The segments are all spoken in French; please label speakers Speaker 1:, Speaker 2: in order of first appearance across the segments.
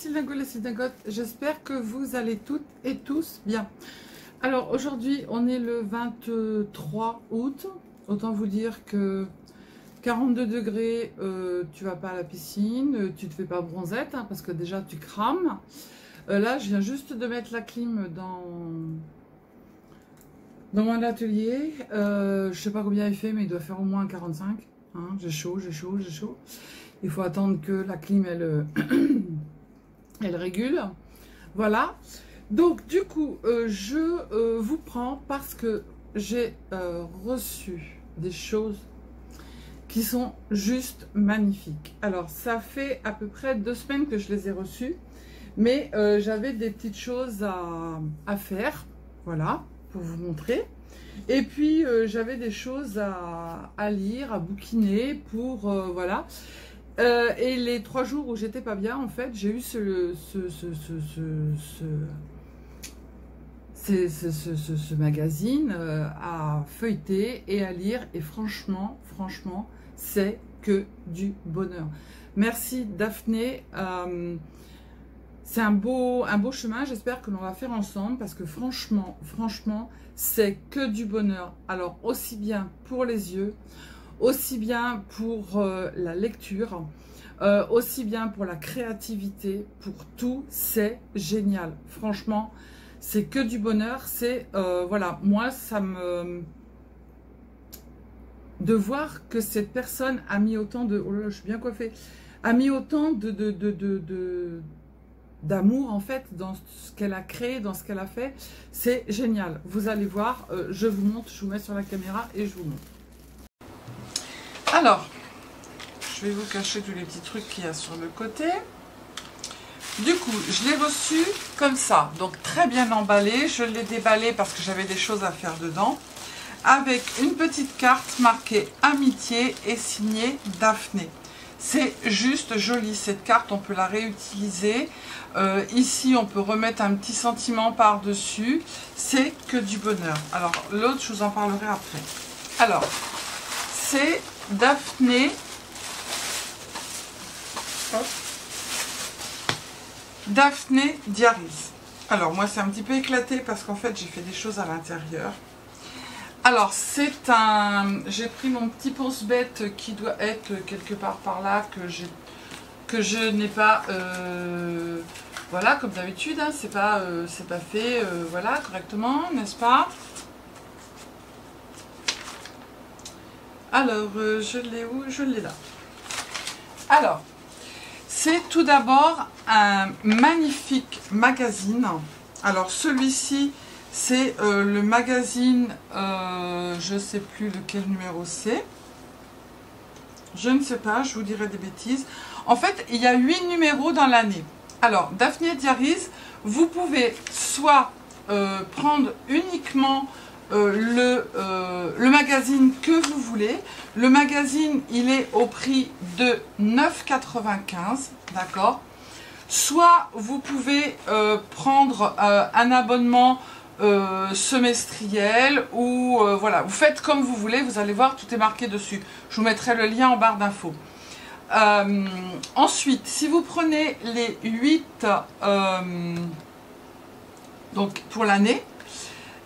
Speaker 1: Sylvingots, les Sylvingottes, j'espère que vous allez toutes et tous bien. Alors aujourd'hui on est le 23 août, autant vous dire que 42 degrés, tu vas pas à la piscine, tu te fais pas bronzette, hein, parce que déjà tu crames. Là je viens juste de mettre la clim dans mon atelier, je sais pas combien il fait mais il doit faire au moins 45, hein, j'ai chaud. Il faut attendre que la clim elle régule. Voilà. Donc du coup, je vous prends parce que j'ai reçu des choses qui sont juste magnifiques. Alors ça fait à peu près 2 semaines que je les ai reçues, mais j'avais des petites choses à faire, voilà, pour vous montrer. Et puis j'avais des choses à lire, à bouquiner pour voilà. Et les 3 jours où j'étais pas bien, en fait, j'ai eu ce magazine à feuilleter et à lire. Et franchement, c'est que du bonheur. Merci Daphné. C'est un beau chemin, j'espère que l'on va faire ensemble parce que franchement, c'est que du bonheur. Alors, aussi bien pour les yeux, aussi bien pour la lecture, aussi bien pour la créativité, pour tout, c'est génial. Franchement, c'est que du bonheur. C'est, voilà, moi, ça me... De voir que cette personne a mis autant de... Oh là là, je suis bien coiffée. A mis autant d'amour, en fait, dans ce qu'elle a créé, dans ce qu'elle a fait. C'est génial. Vous allez voir, je vous montre, je vous mets sur la caméra et je vous montre. Alors, je vais vous cacher tous les petits trucs qu'il y a sur le côté. Du coup, je l'ai reçu comme ça, donc très bien emballé. Je l'ai déballé parce que j'avais des choses à faire dedans. Avec une petite carte marquée Amitié et signée Daphné. C'est juste joli, cette carte, on peut la réutiliser. Ici, on peut remettre un petit sentiment par-dessus. C'est que du bonheur. Alors, l'autre, je vous en parlerai après. Alors, c'est Daphné. Daphné Diaries. Alors moi c'est un petit peu éclaté parce qu'en fait j'ai fait des choses à l'intérieur. Alors c'est un... J'ai pris mon petit pense-bête qui doit être quelque part par là que je n'ai pas... voilà, comme d'habitude, hein, c'est pas fait voilà, correctement, n'est-ce pas? Alors, je l'ai où? Je l'ai là. Alors, c'est tout d'abord un magnifique magazine. Alors, celui-ci, c'est le magazine, je ne sais plus lequel numéro c'est. Je ne sais pas, je vous dirai des bêtises. En fait, il y a 8 numéros dans l'année. Alors, Daphné Diaries, vous pouvez soit prendre uniquement... le magazine que vous voulez. Le magazine, il est au prix de 9,95 €, d'accord. Soit vous pouvez prendre un abonnement semestriel ou voilà, vous faites comme vous voulez, vous allez voir, tout est marqué dessus. Je vous mettrai le lien en barre d'infos. Ensuite, si vous prenez les 8 donc pour l'année,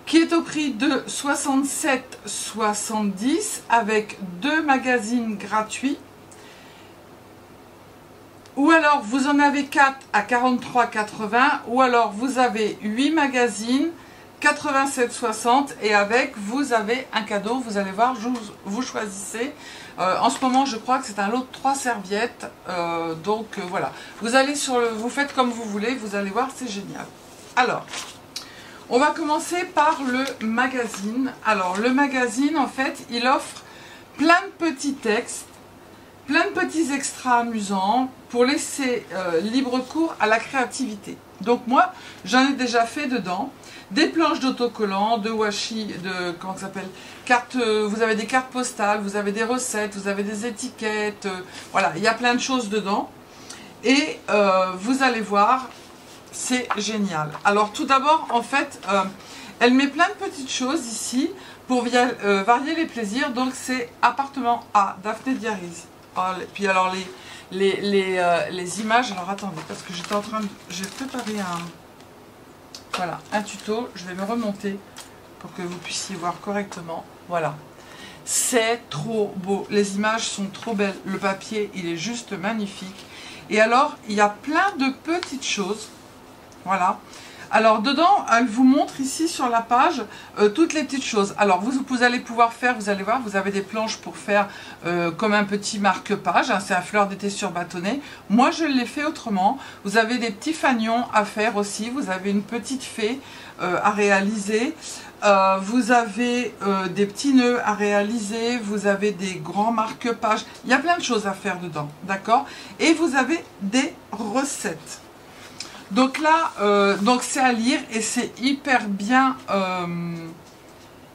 Speaker 1: qui est au prix de 67,70 avec 2 magazines gratuits. Ou alors vous en avez 4 à 43,80 ou alors vous avez 8 magazines 87,60 et avec vous avez un cadeau. Vous allez voir, vous choisissez. En ce moment je crois que c'est un lot de 3 serviettes. Donc voilà, vous allez sur vous faites comme vous voulez, vous allez voir, c'est génial. Alors, on va commencer par le magazine. Alors, le magazine, en fait, il offre plein de petits textes, plein de petits extras amusants pour laisser libre cours à la créativité. Donc moi, j'en ai déjà fait dedans. Des planches d'autocollants, de washi, de, comment ça s'appelle, cartes, vous avez des cartes postales, vous avez des recettes, vous avez des étiquettes. Voilà, il y a plein de choses dedans. Et vous allez voir... C'est génial. Alors tout d'abord, en fait, elle met plein de petites choses ici pour varier les plaisirs. Donc c'est appartement A, Daphné Diaries. Oh, puis alors les images, alors attendez, parce que j'étais en train de... J'ai préparé voilà, un tuto, je vais me remonter pour que vous puissiez voir correctement. Voilà, c'est trop beau, les images sont trop belles, le papier il est juste magnifique. Et alors il y a plein de petites choses, voilà. Alors dedans, elle vous montre ici sur la page toutes les petites choses. Alors vous allez pouvoir faire, vous allez voir, vous avez des planches pour faire comme un petit marque-page. Hein, c'est un fleur d'été sur bâtonnet. Moi je l'ai fait autrement. Vous avez des petits fanions à faire aussi. Vous avez une petite fée à réaliser. Vous avez des petits nœuds à réaliser. Vous avez des grands marque-pages. Il y a plein de choses à faire dedans. D'accord? Et vous avez des recettes. Donc là, donc c'est à lire et c'est hyper bien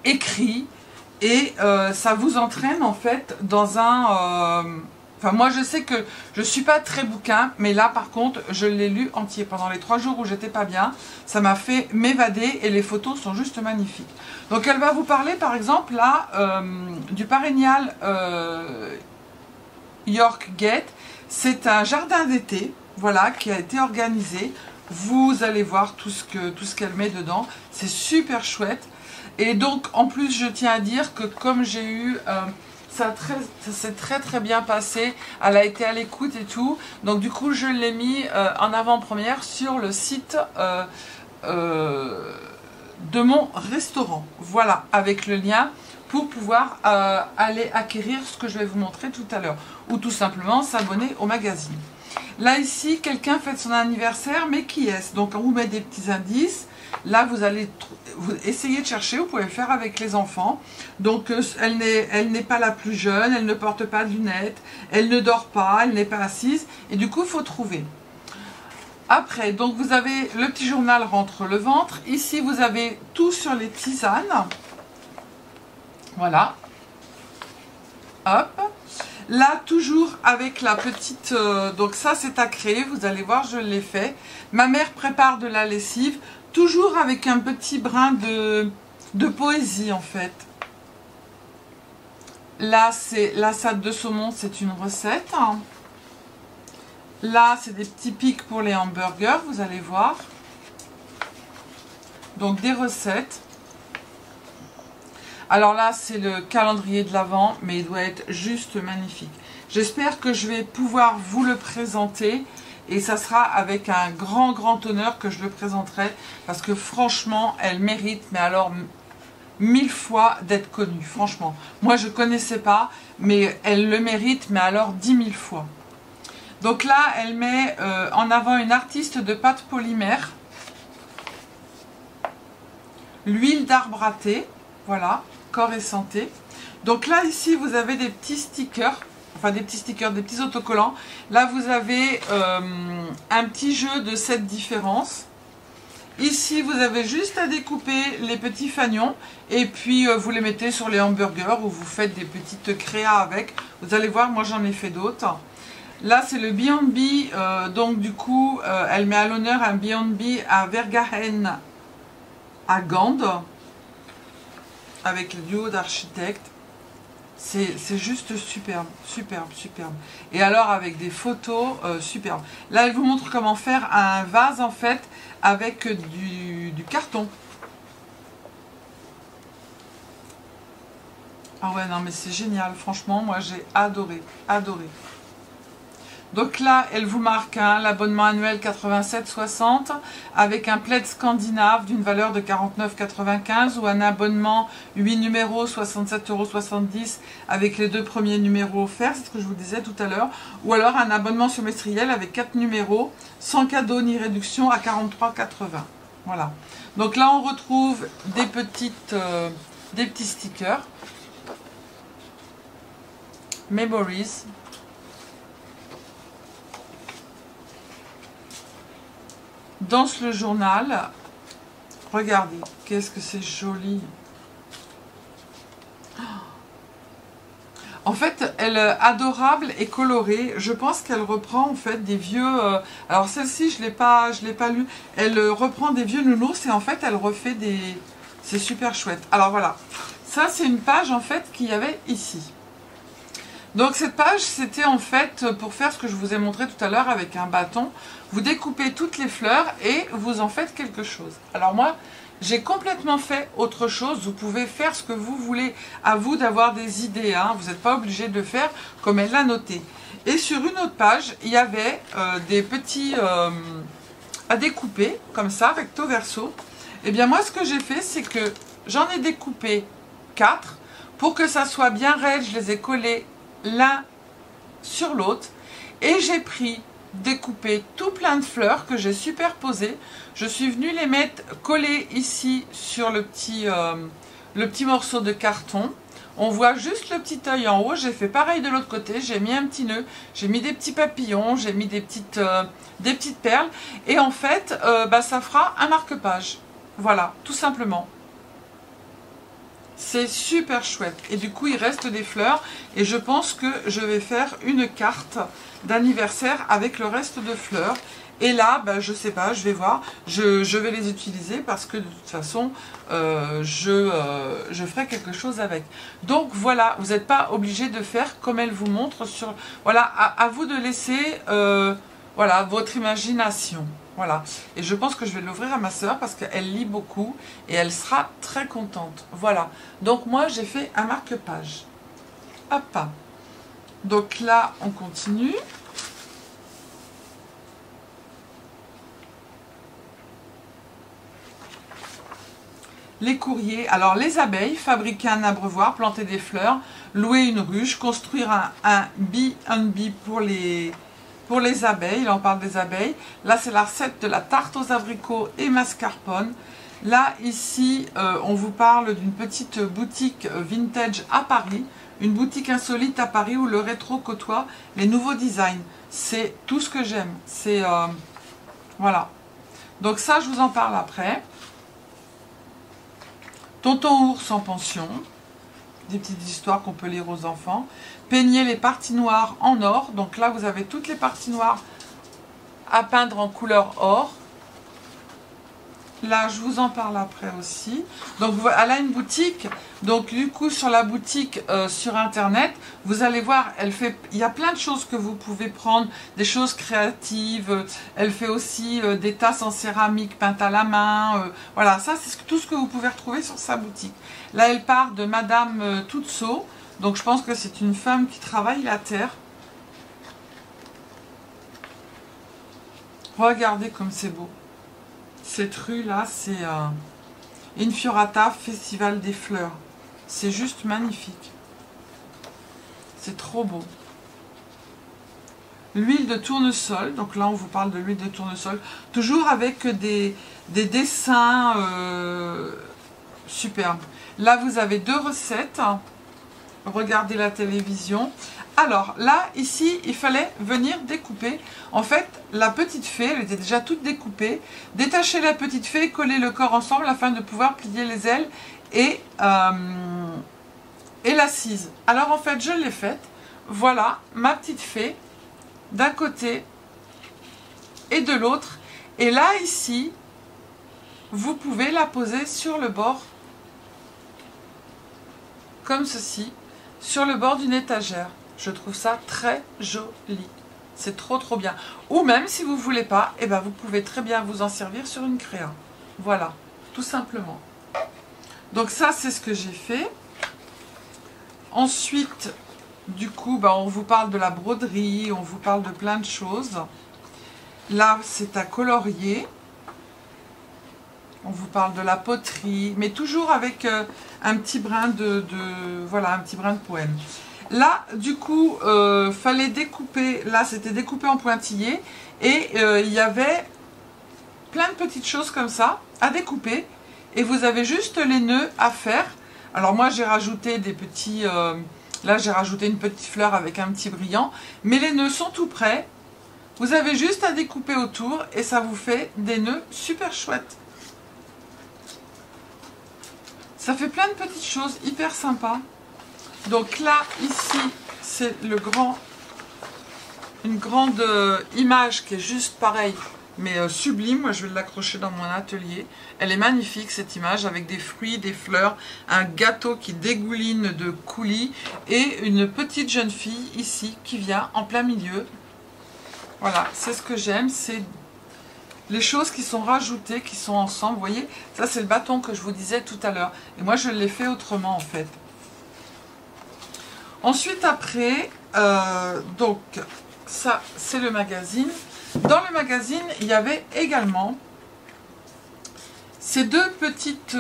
Speaker 1: écrit et ça vous entraîne en fait dans un... Enfin moi je sais que je ne suis pas très bouquin, mais là par contre je l'ai lu entier pendant les 3 jours où j'étais pas bien. Ça m'a fait m'évader et les photos sont juste magnifiques. Donc elle va vous parler par exemple là du Perennial York Gate. C'est un jardin d'été. Voilà, qui a été organisé. Vous allez voir tout ce qu'elle met dedans. C'est super chouette. Et donc, en plus, je tiens à dire que comme j'ai eu... ça s'est très bien passé. Elle a été à l'écoute et tout. Donc, du coup, je l'ai mis en avant-première sur le site de mon restaurant. Voilà, avec le lien pour pouvoir aller acquérir ce que je vais vous montrer tout à l'heure. Ou tout simplement s'abonner au magazine. Là, ici, quelqu'un fête son anniversaire, mais qui est-ce? Donc, on vous met des petits indices. Là, vous allez essayer de chercher. Vous pouvez le faire avec les enfants. Donc, elle n'est pas la plus jeune. Elle ne porte pas de lunettes. Elle ne dort pas. Elle n'est pas assise. Et du coup, il faut trouver. Après, donc, vous avez le petit journal rentre le ventre. Ici, vous avez tout sur les tisanes. Voilà. Hop. Là, toujours avec la petite... donc ça, c'est à créer. Vous allez voir, je l'ai fait. Ma mère prépare de la lessive. Toujours avec un petit brin de poésie, en fait. Là, c'est la salade de saumon. C'est une recette. Là, c'est des petits pics pour les hamburgers. Vous allez voir. Donc, des recettes. Alors là, c'est le calendrier de l'Avent, mais il doit être juste magnifique. J'espère que je vais pouvoir vous le présenter et ça sera avec un grand honneur que je le présenterai parce que franchement, elle mérite, mais alors 1000 fois d'être connue, franchement. Moi, je ne connaissais pas, mais elle le mérite, mais alors 10 000 fois. Donc là, elle met en avant une artiste de pâte polymère, l'huile d'arbre à thé, voilà. Corps et santé. Donc là, ici, vous avez des petits stickers, enfin des petits autocollants. Là, vous avez un petit jeu de 7 différences. Ici, vous avez juste à découper les petits fanions et puis vous les mettez sur les hamburgers ou vous faites des petites créas avec. Vous allez voir, moi j'en ai fait d'autres. Là, c'est le B&B, donc du coup, elle met à l'honneur un B&B à Vergahen à Gand, avec le duo d'architectes. C'est juste superbe. Et alors avec des photos superbes. Là, elle vous montre comment faire un vase en fait avec du carton. Ah ouais, non mais c'est génial. Franchement, moi j'ai adoré. Donc là, elle vous marque l'abonnement annuel 87,60 avec un plaid scandinave d'une valeur de 49,95 ou un abonnement 8 numéros 67,70 € avec les 2 premiers numéros offerts, c'est ce que je vous disais tout à l'heure, ou alors un abonnement semestriel avec 4 numéros sans cadeau ni réduction à 43,80. Voilà. Donc là, on retrouve des petits stickers. Memories. Danse le journal. Regardez, qu'est-ce que c'est joli. En fait, elle est adorable et colorée. Je pense qu'elle reprend en fait des vieux... alors celle-ci, je l'ai pas lu. Elle reprend des vieux nounours et en fait, elle refait des... C'est super chouette. Alors voilà, ça c'est une page en fait qu'il y avait ici. Donc cette page, c'était en fait pour faire ce que je vous ai montré tout à l'heure avec un bâton. Vous découpez toutes les fleurs et vous en faites quelque chose. Alors moi, j'ai complètement fait autre chose. Vous pouvez faire ce que vous voulez. À vous d'avoir des idées. Hein. Vous n'êtes pas obligé de faire comme elle l'a noté. Et sur une autre page, il y avait des petits à découper, comme ça, recto verso. Et bien moi, ce que j'ai fait, c'est que j'en ai découpé 4. Pour que ça soit bien raide, je les ai collés l'un sur l'autre et j'ai découpé tout plein de fleurs que j'ai superposées. Je suis venue les mettre collées ici sur le petit morceau de carton. On voit juste le petit œil en haut. J'ai fait pareil de l'autre côté. J'ai mis un petit nœud, j'ai mis des petits papillons, j'ai mis des petites perles et en fait ça fera un marque-page. Voilà, tout simplement. C'est super chouette. Et du coup, il reste des fleurs. Et je pense que je vais faire une carte d'anniversaire avec le reste de fleurs. Et là, je sais pas, je vais voir. Je vais les utiliser parce que de toute façon, je ferai quelque chose avec. Donc voilà, vous n'êtes pas obligé de faire comme elle vous montre sur... Voilà, à vous de laisser voilà, votre imagination. Voilà, et je pense que je vais l'ouvrir à ma soeur parce qu'elle lit beaucoup et elle sera très contente. Voilà, donc moi j'ai fait un marque-page. Hop. Donc là, on continue. Les courriers, alors les abeilles, fabriquer un abreuvoir, planter des fleurs, louer une ruche, construire un B&B pour les abeilles, là on parle des abeilles. Là c'est la recette de la tarte aux abricots et mascarpone. Là ici on vous parle d'une petite boutique vintage à Paris. Une boutique insolite à Paris où le rétro côtoie les nouveaux designs. C'est tout ce que j'aime. C'est voilà. Donc ça je vous en parle après. Tonton Ours en pension. Des petites histoires qu'on peut lire aux enfants. Peigner les parties noires en or. Donc là, vous avez toutes les parties noires à peindre en couleur or. Là, je vous en parle après aussi. Donc, elle a une boutique. Donc, du coup, sur la boutique sur Internet, vous allez voir, il y a plein de choses que vous pouvez prendre, des choses créatives. Elle fait aussi des tasses en céramique peintes à la main. Voilà, ça, c'est tout ce que vous pouvez retrouver sur sa boutique. Là, elle part de Madame Tutso. Donc, je pense que c'est une femme qui travaille la terre. Regardez comme c'est beau. Cette rue-là, c'est Infiorata, Festival des Fleurs. C'est juste magnifique. C'est trop beau. L'huile de tournesol. Donc là, on vous parle de l'huile de tournesol. Toujours avec des dessins superbes. Là, vous avez 2 recettes. Regardez la télévision. Alors là, ici, il fallait venir découper. En fait, la petite fée, elle était déjà toute découpée. Détacher la petite fée, coller le corps ensemble afin de pouvoir plier les ailes et l'assise. Alors en fait, je l'ai faite. Voilà ma petite fée d'un côté et de l'autre. Et là, ici, vous pouvez la poser sur le bord, comme ceci, sur le bord d'une étagère. Je trouve ça très joli. C'est trop trop bien. Ou même si vous ne voulez pas, eh ben, vous pouvez très bien vous en servir sur une créa. Voilà, tout simplement. Donc ça, c'est ce que j'ai fait. Ensuite, du coup, on vous parle de la broderie, on vous parle de plein de choses. Là, c'est à colorier. On vous parle de la poterie, mais toujours avec un petit brin voilà, un petit brin de poème. Là, du coup, fallait découper. Là, c'était découpé en pointillés. Et il y avait plein de petites choses comme ça à découper. Et vous avez juste les nœuds à faire. Alors moi, j'ai rajouté des petits... là, j'ai rajouté une petite fleur avec un petit brillant. Mais les nœuds sont tout prêts. Vous avez juste à découper autour. Et ça vous fait des nœuds super chouettes. Ça fait plein de petites choses hyper sympas. Donc là, ici, c'est une grande image qui est juste pareil, mais sublime. Moi, je vais l'accrocher dans mon atelier. Elle est magnifique, cette image, avec des fruits, des fleurs, un gâteau qui dégouline de coulis et une petite jeune fille ici qui vient en plein milieu. Voilà, c'est ce que j'aime, c'est les choses qui sont rajoutées, qui sont ensemble. Vous voyez, ça c'est le bâton que je vous disais tout à l'heure. Et moi, je l'ai fait autrement, en fait. Ensuite, après, donc, ça, c'est le magazine. Dans le magazine, il y avait également ces deux petites...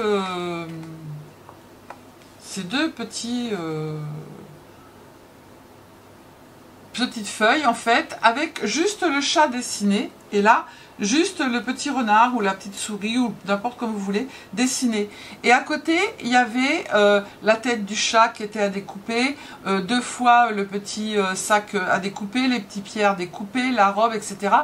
Speaker 1: petites feuilles, en fait, avec juste le chat dessiné. Et là, juste le petit renard ou la petite souris ou n'importe comme vous voulez, dessiné. Et à côté, il y avait la tête du chat qui était à découper, deux fois le petit sac à découper, les petits pieds à découper, la robe, etc.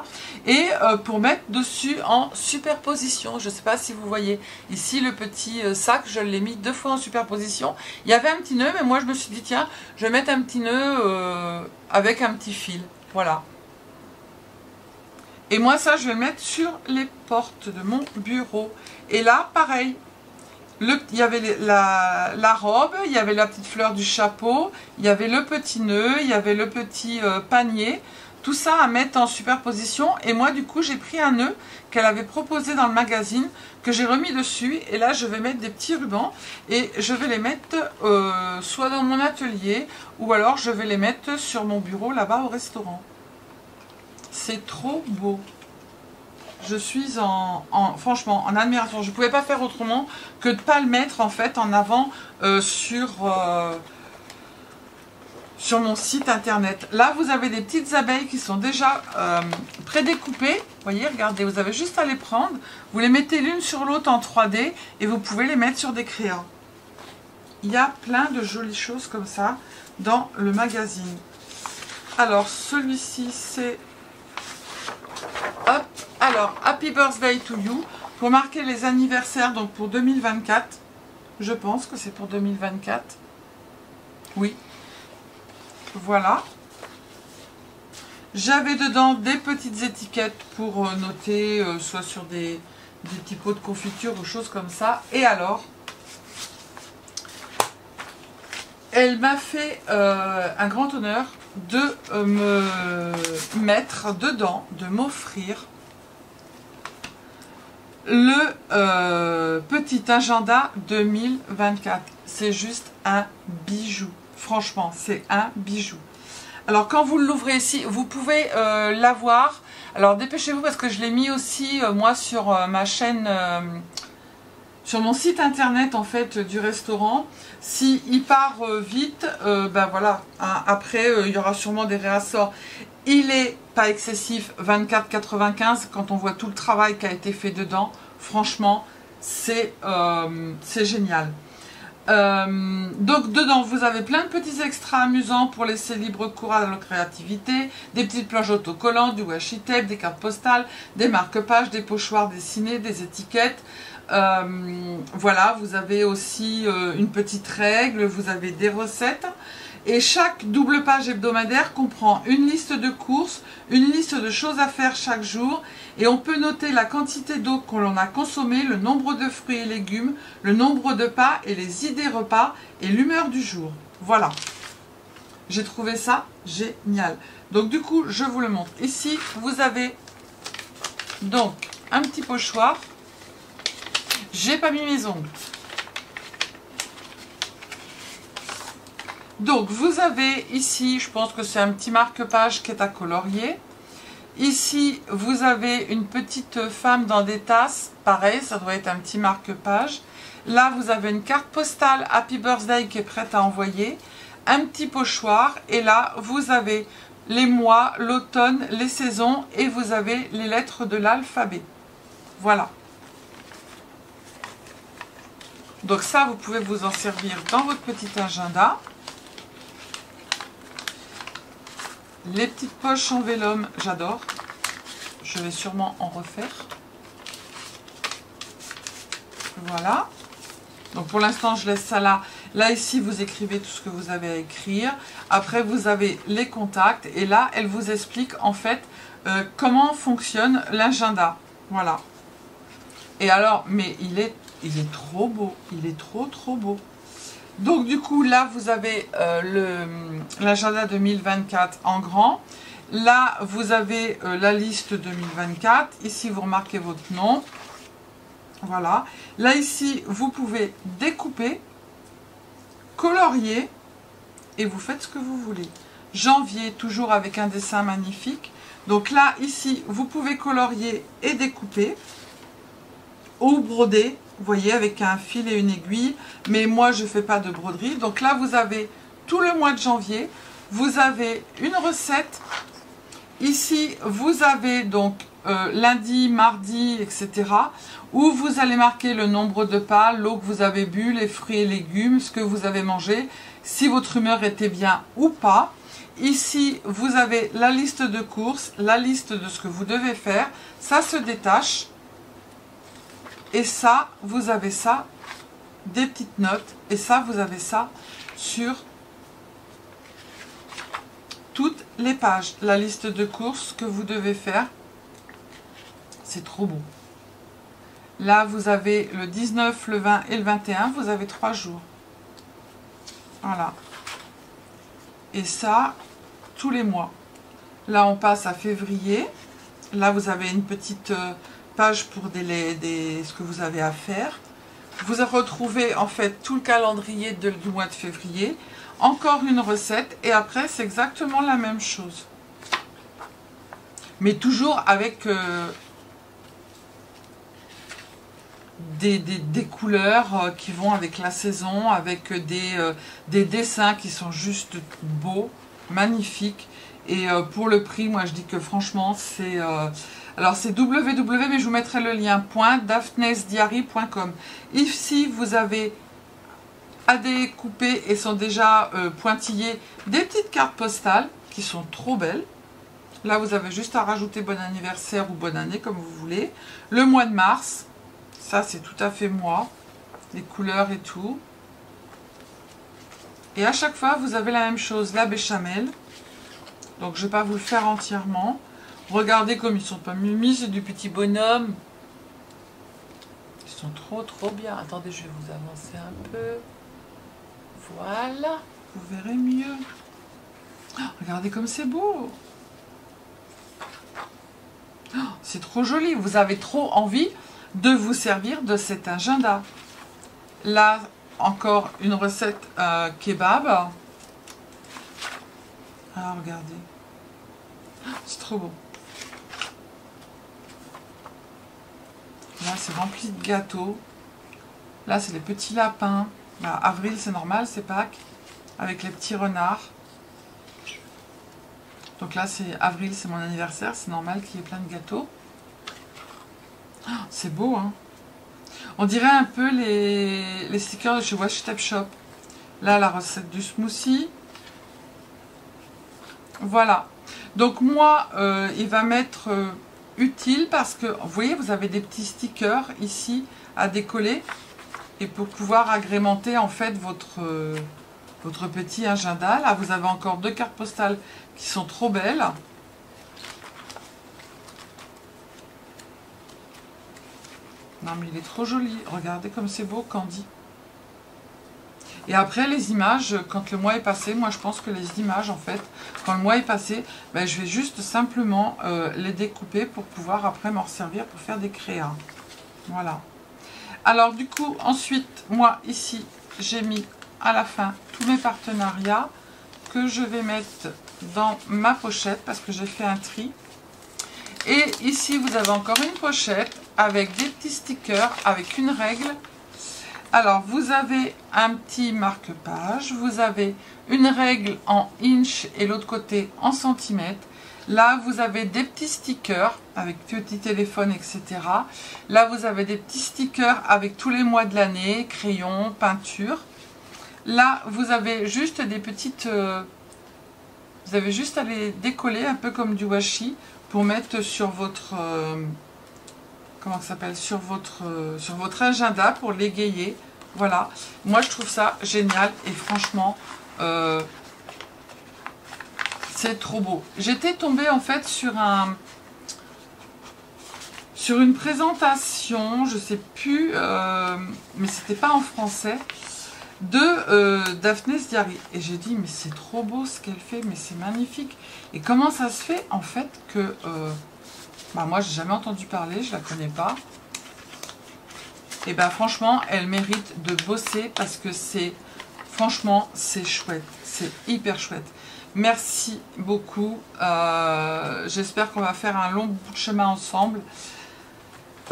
Speaker 1: Et pour mettre dessus en superposition. Je ne sais pas si vous voyez. Ici, le petit sac, je l'ai mis deux fois en superposition. Il y avait un petit nœud, mais moi je me suis dit, tiens, je vais mettre un petit nœud avec un petit fil. Voilà. Et moi, ça, je vais le mettre sur les portes de mon bureau. Et là, pareil, il y avait la robe, il y avait la petite fleur du chapeau, il y avait le petit nœud, il y avait le petit panier. Tout ça à mettre en superposition. Et moi, du coup, j'ai pris un nœud qu'elle avait proposé dans le magazine, que j'ai remis dessus. Et là, je vais mettre des petits rubans. Et je vais les mettre soit dans mon atelier, ou alors je vais les mettre sur mon bureau, là-bas, au restaurant. C'est trop beau. Je suis franchement en admiration. Je ne pouvais pas faire autrement que de ne pas le mettre en fait en avant sur mon site internet. Là, vous avez des petites abeilles qui sont déjà prédécoupées. Vous voyez, regardez, vous avez juste à les prendre. Vous les mettez l'une sur l'autre en 3D et vous pouvez les mettre sur des crayons. Il y a plein de jolies choses comme ça dans le magazine. Alors, celui-ci, c'est... Hop, alors, Happy Birthday to You, pour marquer les anniversaires, donc pour 2024. Je pense que c'est pour 2024. Oui. Voilà. J'avais dedans des petites étiquettes pour noter, soit sur des petits pots de confiture ou choses comme ça. Et alors, elle m'a fait un grand honneur de me mettre dedans, de m'offrir le petit agenda 2024. C'est juste un bijou. Franchement, c'est un bijou. Alors, quand vous l'ouvrez ici, vous pouvez l'avoir. Alors, dépêchez-vous parce que je l'ai mis aussi, moi, sur ma chaîne... sur mon site internet en fait du restaurant. Si il part vite, ben voilà, hein, après il y aura sûrement des réassorts. Il est pas excessif, 24,95 quand on voit tout le travail qui a été fait dedans. Franchement, c'est génial. Donc dedans vous avez plein de petits extras amusants pour laisser libre cours à la créativité, des petites planches autocollantes, du washi tape, des cartes postales, des marque-pages, des pochoirs dessinés, des étiquettes. Voilà, vous avez aussi une petite règle, vous avez des recettes. Et chaque double page hebdomadaire comprend une liste de courses, une liste de choses à faire chaque jour. Et on peut noter la quantité d'eau que l'on a consommée, le nombre de fruits et légumes, le nombre de pas et les idées repas et l'humeur du jour. Voilà. J'ai trouvé ça génial. Donc du coup, je vous le montre. Ici, vous avez donc un petit pochoir. J'ai pas mis mes ongles. Donc, vous avez ici, je pense que c'est un petit marque-page qui est à colorier. Ici, vous avez une petite femme dans des tasses. Pareil, ça doit être un petit marque-page. Là, vous avez une carte postale Happy Birthday qui est prête à envoyer. Un petit pochoir. Et là, vous avez les mois, l'automne, les saisons. Et vous avez les lettres de l'alphabet. Voilà. Donc ça, vous pouvez vous en servir dans votre petit agenda. Les petites poches en vélum, j'adore. Je vais sûrement en refaire. Voilà. Donc pour l'instant, je laisse ça là. Là, ici, vous écrivez tout ce que vous avez à écrire. Après, vous avez les contacts. Et là, elle vous explique en fait comment fonctionne l'agenda. Voilà. Et alors, mais il est trop beau. Il est trop beau. Donc, du coup, là, vous avez l'agenda 2024 en grand. Là, vous avez la liste 2024. Ici, vous remarquez votre nom. Voilà. Là, ici, vous pouvez découper, colorier et vous faites ce que vous voulez. Janvier, toujours avec un dessin magnifique. Donc là, ici, vous pouvez colorier et découper ou broder, vous voyez, avec un fil et une aiguille. Mais moi, je ne fais pas de broderie. Donc là, vous avez tout le mois de janvier. Vous avez une recette. Ici, vous avez donc lundi, mardi, etc. où vous allez marquer le nombre de pas, l'eau que vous avez bu, les fruits et légumes, ce que vous avez mangé, si votre humeur était bien ou pas. Ici, vous avez la liste de courses, la liste de ce que vous devez faire. Ça se détache. Et ça, vous avez ça, des petites notes. Et ça, vous avez ça sur toutes les pages. La liste de courses que vous devez faire. C'est trop beau. Là, vous avez le 19, le 20 et le 21. Vous avez 3 jours. Voilà. Et ça, tous les mois. Là, on passe à février. Là, vous avez une petite page pour ce que vous avez à faire. Vous retrouvez en fait tout le calendrier du mois de février. Encore une recette. Et après, c'est exactement la même chose. Mais toujours avec des couleurs qui vont avec la saison, avec des dessins qui sont juste beaux, magnifiques. Et pour le prix, moi je dis que franchement, c'est... alors c'est www, mais je vous mettrai le lien, .daphnesdiary.com. Ici, vous avez à découper et sont déjà pointillées des petites cartes postales qui sont trop belles. Là, vous avez juste à rajouter bon anniversaire ou bonne année, comme vous voulez. Le mois de mars, ça c'est tout à fait moi, les couleurs et tout. Et à chaque fois, vous avez la même chose, la béchamel. Donc, je ne vais pas vous le faire entièrement. Regardez comme ils sont pas mis, c'est du petit bonhomme. Ils sont trop bien. Attendez, je vais vous avancer un peu. Voilà, vous verrez mieux. Oh, regardez comme c'est beau. Oh, c'est trop joli. Vous avez trop envie de vous servir de cet agenda. Là, encore une recette kebab. Ah, regardez. C'est trop beau. Là, c'est rempli de gâteaux. Là, c'est les petits lapins. Là, avril, c'est normal, c'est Pâques. Avec les petits renards. Donc là, c'est avril, c'est mon anniversaire. C'est normal qu'il y ait plein de gâteaux. Oh, c'est beau, hein. On dirait un peu les stickers de chez Wash Step Shop. Là, la recette du smoothie. Voilà. Donc moi, il va m'être utile parce que, vous voyez, vous avez des petits stickers ici à décoller. Et pour pouvoir agrémenter en fait votre petit agenda. Là, vous avez encore 2 cartes postales qui sont trop belles. Non mais il est trop joli. Regardez comme c'est beau, Candy. Et après les images, quand le mois est passé, moi je pense que les images en fait, quand le mois est passé, ben, je vais juste simplement les découper pour pouvoir après m'en servir pour faire des créas. Voilà. Alors du coup, ensuite, moi ici, j'ai mis à la fin tous mes partenariats que je vais mettre dans ma pochette parce que j'ai fait un tri. Et ici, vous avez encore une pochette avec des petits stickers, avec une règle. Alors, vous avez un petit marque-page, vous avez une règle en inch et l'autre côté en centimètres. Là, vous avez des petits stickers avec petit téléphone, etc. Là, vous avez des petits stickers avec tous les mois de l'année, crayons, peinture. Là, vous avez juste des petites... vous avez juste à les décoller un peu comme du washi pour mettre sur votre... comment ça s'appelle, sur votre agenda pour l'égayer. Voilà, moi je trouve ça génial et franchement, c'est trop beau. J'étais tombée en fait sur une présentation, je sais plus, mais c'était pas en français, de Daphné Sdiari. Et j'ai dit, mais c'est trop beau ce qu'elle fait, mais c'est magnifique. Et comment ça se fait en fait que, bah moi j'ai jamais entendu parler, je la connais pas. Et ben franchement, elle mérite de bosser parce que c'est, franchement, c'est chouette, c'est hyper chouette. Merci beaucoup, j'espère qu'on va faire un long bout de chemin ensemble.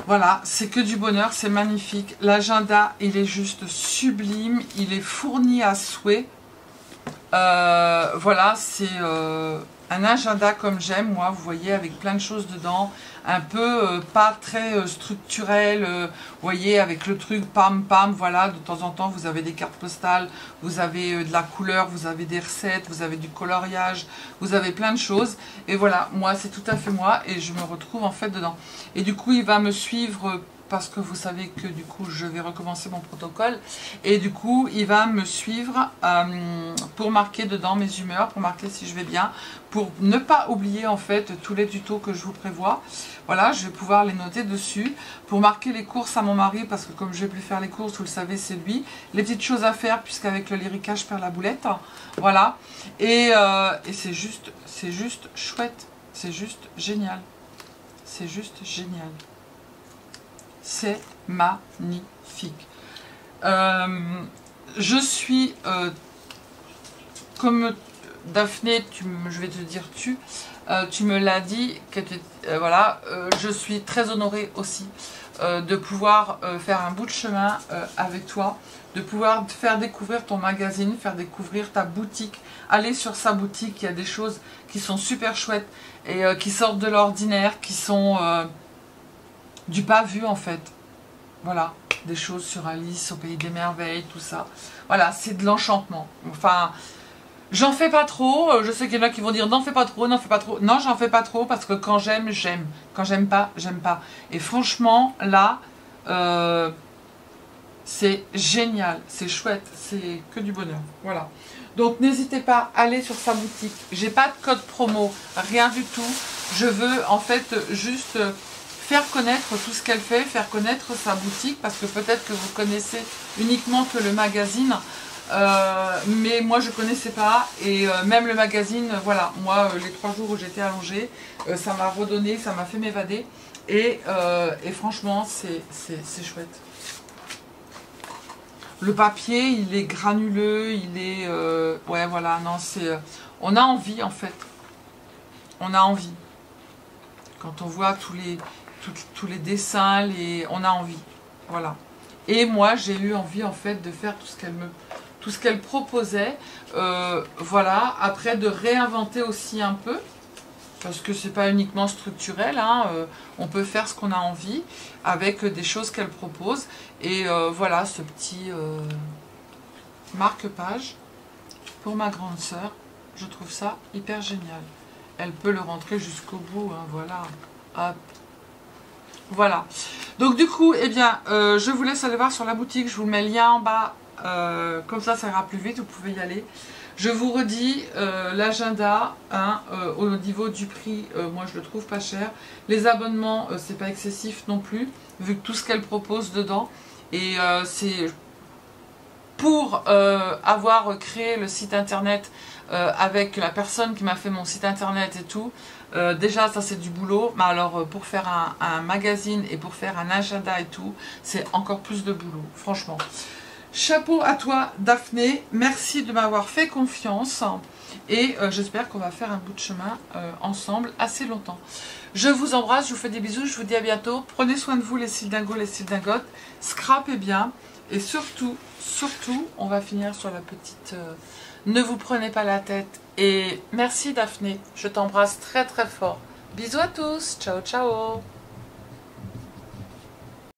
Speaker 1: Voilà, c'est que du bonheur, c'est magnifique. L'agenda, il est juste sublime, il est fourni à souhait. Voilà, c'est un agenda comme j'aime, moi, vous voyez, avec plein de choses dedans. Un peu pas très structurel, vous voyez, avec le truc pam pam, voilà, de temps en temps vous avez des cartes postales, vous avez de la couleur, vous avez des recettes, vous avez du coloriage, vous avez plein de choses, et voilà, moi c'est tout à fait moi, et je me retrouve en fait dedans. Et du coup il va me suivre, parce que vous savez que du coup je vais recommencer mon protocole, et du coup il va me suivre pour marquer dedans mes humeurs, pour marquer si je vais bien, pour ne pas oublier en fait tous les tutos que je vous prévois. Voilà, je vais pouvoir les noter dessus, pour marquer les courses à mon mari, parce que comme je vais plus faire les courses, vous le savez, c'est lui, les petites choses à faire, puisqu'avec le Lyrica je perds la boulette, voilà, et c'est juste chouette, c'est juste génial, c'est juste génial. C'est magnifique. Je suis, comme Daphné, je vais te dire tu me l'as dit, que voilà, je suis très honorée aussi de pouvoir faire un bout de chemin avec toi, de pouvoir te faire découvrir ton magazine, faire découvrir ta boutique, aller sur sa boutique, il y a des choses qui sont super chouettes et qui sortent de l'ordinaire, qui sont du pas vu en fait, voilà, des choses sur Alice au pays des merveilles, tout ça, voilà, c'est de l'enchantement. Enfin, j'en fais pas trop, je sais qu'il y en a qui vont dire n'en fais pas trop, n'en fais pas trop, non j'en fais pas trop parce que quand j'aime, j'aime, quand j'aime pas, j'aime pas, et franchement là, c'est génial, c'est chouette, c'est que du bonheur, voilà. Donc n'hésitez pas à aller sur sa boutique, j'ai pas de code promo, rien du tout, je veux en fait juste faire connaître tout ce qu'elle fait, faire connaître sa boutique, parce que peut-être que vous connaissez uniquement que le magazine, mais moi je connaissais pas, et même le magazine, voilà, moi les 3 jours où j'étais allongée, ça m'a redonné, ça m'a fait m'évader, et franchement c'est chouette. Le papier, il est granuleux, il est... ouais, voilà, non, c'est... on a envie, en fait. On a envie. Quand on voit tous les dessins, on a envie. Voilà. Et moi, j'ai eu envie, en fait, de faire tout ce qu'elle proposait. Voilà. Après, de réinventer aussi un peu. Parce que c'est pas uniquement structurel, hein, on peut faire ce qu'on a envie avec des choses qu'elle propose. Et voilà, ce petit marque-page pour ma grande sœur, je trouve ça hyper génial. Elle peut le rentrer jusqu'au bout, hein, voilà. Hop. Voilà. Donc du coup, eh bien, je vous laisse aller voir sur la boutique, je vous mets le lien en bas, comme ça ira plus vite, vous pouvez y aller. Je vous redis, l'agenda, hein, au niveau du prix, moi je le trouve pas cher. Les abonnements, c'est pas excessif non plus, vu que tout ce qu'elle propose dedans. Et c'est pour avoir créé le site internet avec la personne qui m'a fait mon site internet et tout. Déjà ça c'est du boulot, mais alors pour faire un magazine et pour faire un agenda et tout, c'est encore plus de boulot, franchement. Chapeau à toi Daphné, merci de m'avoir fait confiance et j'espère qu'on va faire un bout de chemin ensemble assez longtemps. Je vous embrasse, je vous fais des bisous, je vous dis à bientôt. Prenez soin de vous les cils-dingos, les cils-dingotes, scrapez bien et surtout, on va finir sur la petite ne vous prenez pas la tête. Et merci Daphné, je t'embrasse très très fort. Bisous à tous, ciao ciao.